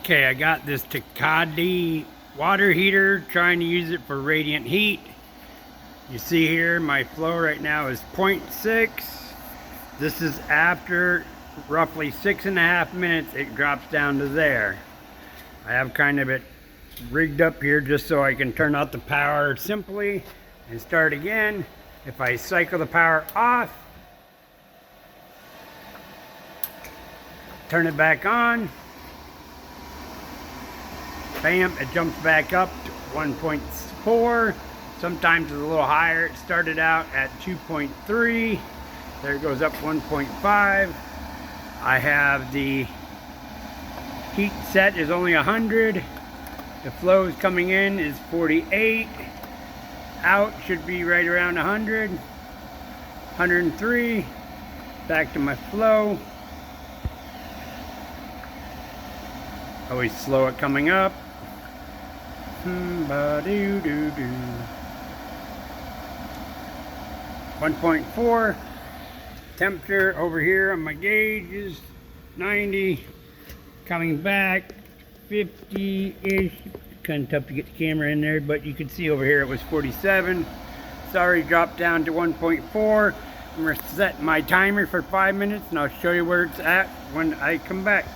Okay, I got this Takagi water heater, trying to use it for radiant heat. You see here my flow right now is 0.6. This is after roughly 6.5 minutes it drops down to there. I have kind of it rigged up here just so I can turn out the power simply and start again. If I cycle the power off, turn it back on, bam, it jumps back up to 1.4. Sometimes it's a little higher. It started out at 2.3. There it goes up 1.5. I have the heat set is only 100. The flow is coming in is 48. Out should be right around 100. 103. Back to my flow. Always slow it coming up. 1.4. Temperature over here on my gauge is 90. Coming back 50-ish. Kind of tough to get the camera in there, but you can see over here it was 47. Sorry, dropped down to 1.4. I'm going to set my timer for 5 minutes and I'll show you where it's at when I come back.